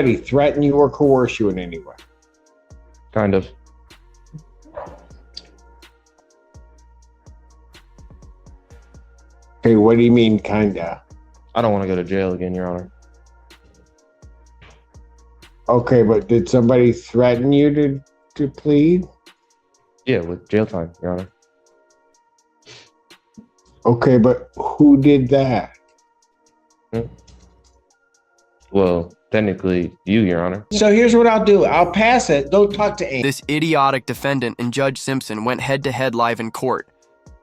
Did he threaten you or coerce you in any way? Kind of. Okay, what do you mean, kinda? I don't want to go to jail again, Your Honor. Okay, but did somebody threaten you to plead? Yeah, with jail time, Your Honor. Okay, but who did that? Well, technically, you, Your Honor. So here's what I'll do. I'll pass it. Go talk to Amy. This idiotic defendant and Judge Simpson went head-to-head live in court.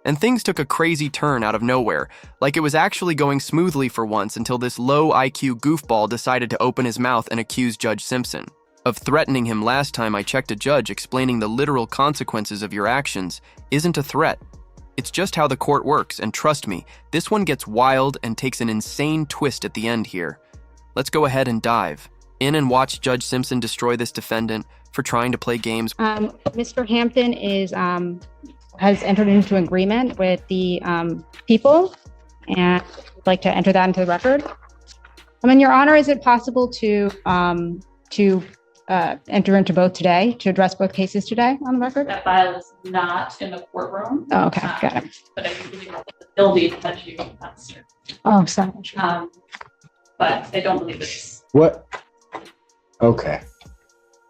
And things took a crazy turn out of nowhere, like it was actually going smoothly for once until this low IQ goofball decided to open his mouth and accuse Judge Simpson of threatening him. Last time I checked, a judge explaining the literal consequences of your actions isn't a threat. It's just how the court works, and trust me, this one gets wild and takes an insane twist at the end here. Let's go ahead and dive in and watch Judge Simpson destroy this defendant for trying to play games. Mr. Hampton has entered into an agreement with the people, and I'd like to enter that into the record. Your Honor, is it possible to enter into both today, to address both cases today on the record? That file is not in the courtroom. Oh, okay, got it. But I can believe that they'll be touching faster. Oh, sorry. But I don't believe it's. What? Okay.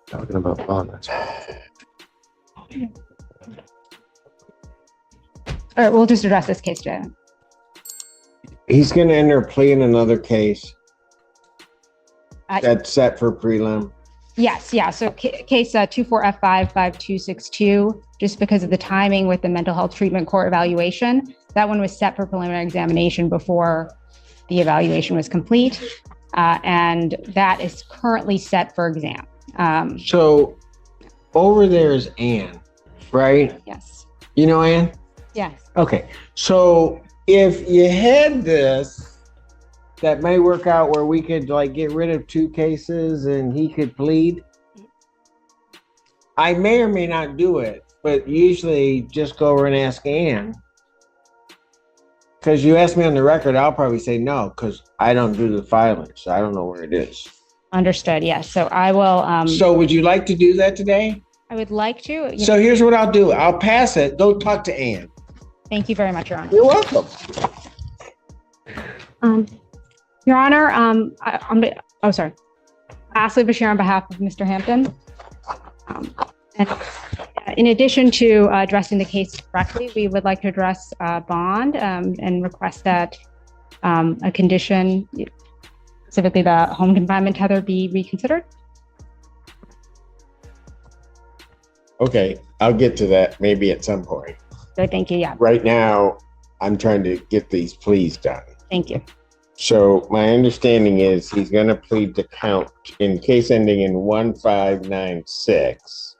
Talking about bond. All right, we'll just address this case today. He's going to enter a plea in another case Uh, that's set for prelim. Yes, yeah. So case 24F55262, just because of the timing with the mental health treatment court evaluation, that one was set for preliminary examination before the evaluation was complete. And that is currently set for exam. So over there is Ann, right? Yes. You know Ann? Yes. Okay. So if you had this, that may work out where we could like get rid of 2 cases and he could plead. I may or may not do it, but usually just go over and ask Ann. Because you asked me on the record, I'll probably say no, because I don't do the filing, so I don't know where it is. Understood. Yes. So I will. So would you like to do that today? I would like to. So here's what I'll do. I'll pass it. Go talk to Ann. Thank you very much, Your Honor. You're welcome. Your Honor, sorry. Ashley Bashir on behalf of Mr. Hampton. And in addition to addressing the case directly, we would like to address bond and request that a condition, specifically the home confinement tether, be reconsidered. Okay, I'll get to that maybe at some point. So thank you. Yeah. Right now, I'm trying to get these pleas done. Thank you. So my understanding is he's going to plead to count in case ending in 1596.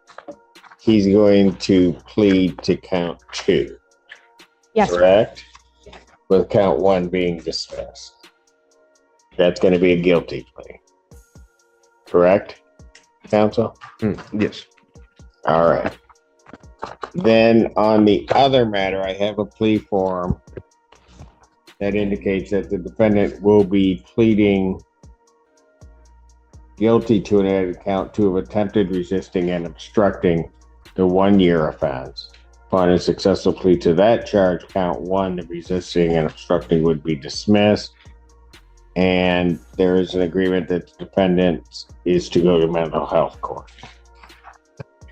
He's going to plead to count 2. Yes. Correct? With count 1 being dismissed. That's going to be a guilty plea. Correct, counsel? Yes. All right. Then on the other matter, I have a plea form that indicates that the defendant will be pleading guilty to an added count 2 of attempted resisting and obstructing the 1-year offense. Upon a successful plea to that charge, count 1, the resisting and obstructing, would be dismissed. And there is an agreement that the defendant is to go to mental health court.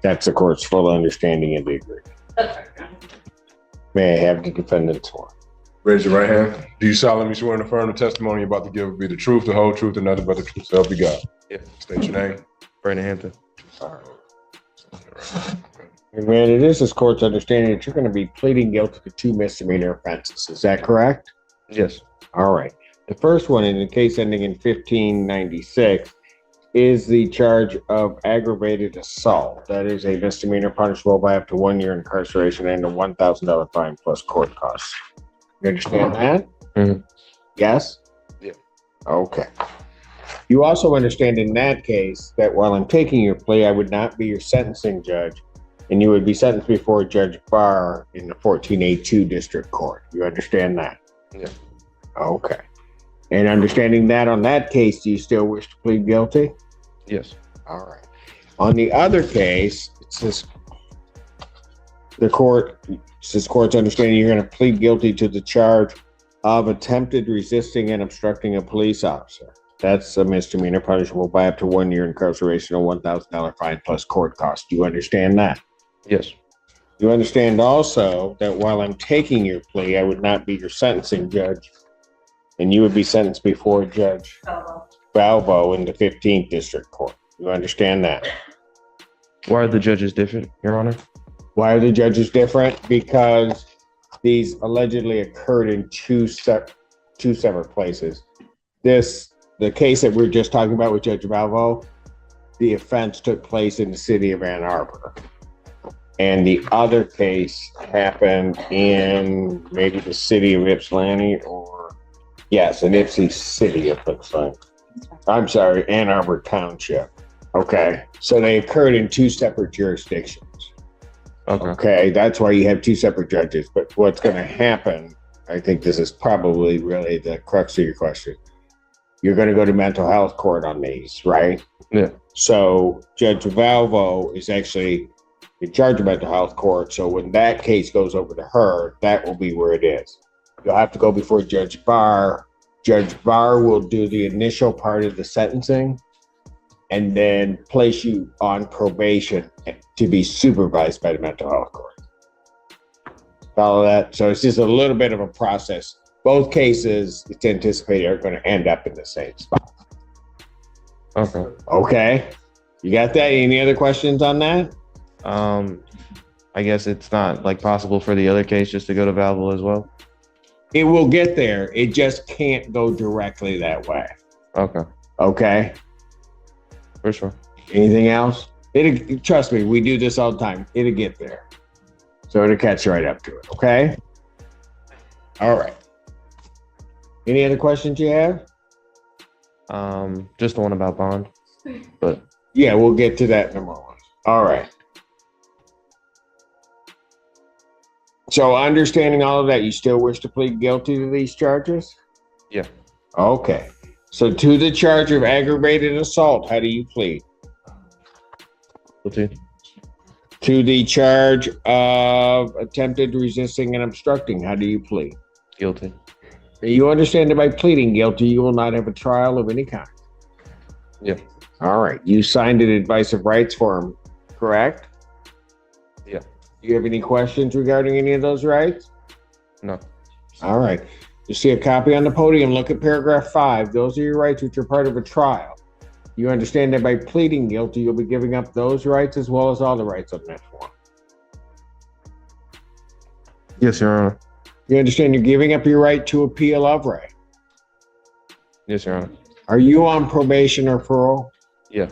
That's the court's full understanding of the agreement. That's right. May I have the defendant's sworn? Raise your right hand. Do you solemnly swear and affirm the testimony you're about to give will be the truth, the whole truth, and nothing but the truth, so help you God? Yeah. State your name. Brandon Hampton. All right. And man, it is this court's understanding that you're going to be pleading guilty to 2 misdemeanor offenses. Is that correct? Yes. All right. The first one, in the case ending in 1596, is the charge of aggravated assault. That is a misdemeanor punishable by up to 1 year incarceration and a $1,000 fine plus court costs. You understand that? Mhm. Yes? Yeah. Okay. You also understand in that case that while I'm taking your plea, I would not be your sentencing judge, and you would be sentenced before Judge Barr in the 14A2 District Court. You understand that? Yeah. Okay. And understanding that on that case, do you still wish to plead guilty? Yes. All right. On the other case, it says the court, says court's understanding you're going to plead guilty to the charge of attempted resisting and obstructing a police officer. That's a misdemeanor punishable by up to 1 year incarceration or $1,000 fine plus court costs. Do you understand that? Yes. You understand also that while I'm taking your plea, I would not be your sentencing judge, and you would be sentenced before Judge Balvo in the 15th District Court. You understand that? Why are the judges different, Your Honor? Why are the judges different? Because these allegedly occurred in two separate places. The case that we were just talking about with Judge Balvo, the offense took place in the city of Ann Arbor. And the other case happened in maybe the city of Ypsilanti in Ypsi City of Ypsilanti. I'm sorry, Ann Arbor Township. Okay. So they occurred in two separate jurisdictions. Okay. That's why you have two separate judges. But what's going to happen, I think this is probably really the crux of your question. You're going to go to mental health court on these, right? Yeah. So Judge Valvo is actually in charge of mental health court. So when that case goes over to her, that will be where it is. You'll have to go before Judge Barr. Judge Barr will do the initial part of the sentencing and then place you on probation to be supervised by the mental health court. Follow that? So it's just a little bit of a process. Both cases, it's anticipated, are going to end up in the same spot. Okay. Okay. You got that? Any other questions on that? I guess it's not like possible for the other case just to go to Valvo as well. It will get there. It just can't go directly that way. Okay. Okay. For sure. Anything else? Trust me, we do this all the time. It'll get there. So it'll catch right up to it. Okay. All right. Any other questions you have? Just the one about bond, but yeah, we'll get to that in a moment. All right. So understanding all of that, you still wish to plead guilty to these charges? yeah. Okay. So to the charge of aggravated assault, how do you plead? Guilty. To the charge of attempted resisting and obstructing, how do you plead? Guilty. You understand that by pleading guilty, you will not have a trial of any kind. Yeah. All right. You signed an advice of rights form, correct? Yeah. Do you have any questions regarding any of those rights? No. All right. You see a copy on the podium. Look at paragraph 5. Those are your rights which are part of a trial. You understand that by pleading guilty, you'll be giving up those rights as well as all the rights on that form. Yes, Your Honor. You understand you're giving up your right to appeal of right. Yes, Your Honor. Are you on probation or parole? Yeah.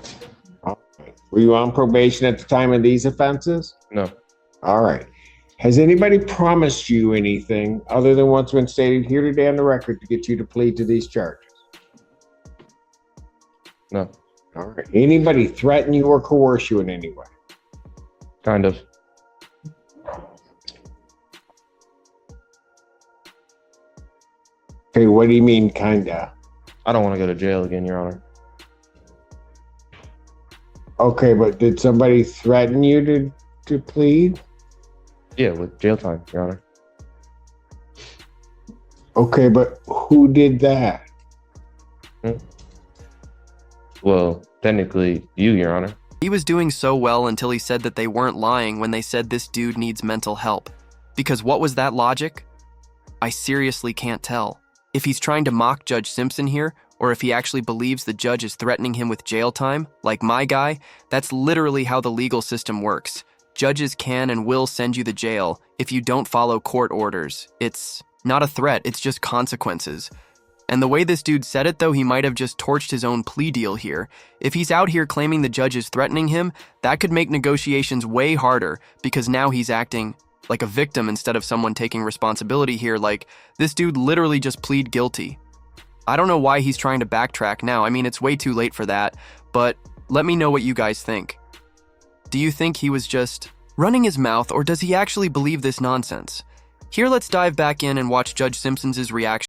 Okay. Were you on probation at the time of these offenses? No. All right. Has anybody promised you anything other than what's been stated here today on the record to get you to plead to these charges? No. All right. Anybody threaten you or coerce you in any way? Kind of. Okay, what do you mean, kinda? I don't want to go to jail again, Your Honor. Okay, but did somebody threaten you to plead? Yeah, with jail time, Your Honor. Okay, but who did that? Well, technically, you, Your Honor. He was doing so well until he said that they weren't lying when they said this dude needs mental help. Because what was that logic? I seriously can't tell. If he's trying to mock Judge Simpson here, or if he actually believes the judge is threatening him with jail time, like my guy, that's literally how the legal system works. Judges can and will send you to jail if you don't follow court orders. It's not a threat, it's just consequences. And the way this dude said it, though, he might have just torched his own plea deal here. If he's out here claiming the judge is threatening him, that could make negotiations way harder because now he's acting like a victim instead of someone taking responsibility here. Like, this dude literally just plead guilty. I don't know why he's trying to backtrack now. I mean, it's way too late for that, but let me know what you guys think. Do you think he was just running his mouth, or does he actually believe this nonsense? Here, let's dive back in and watch Judge Simpson's reaction.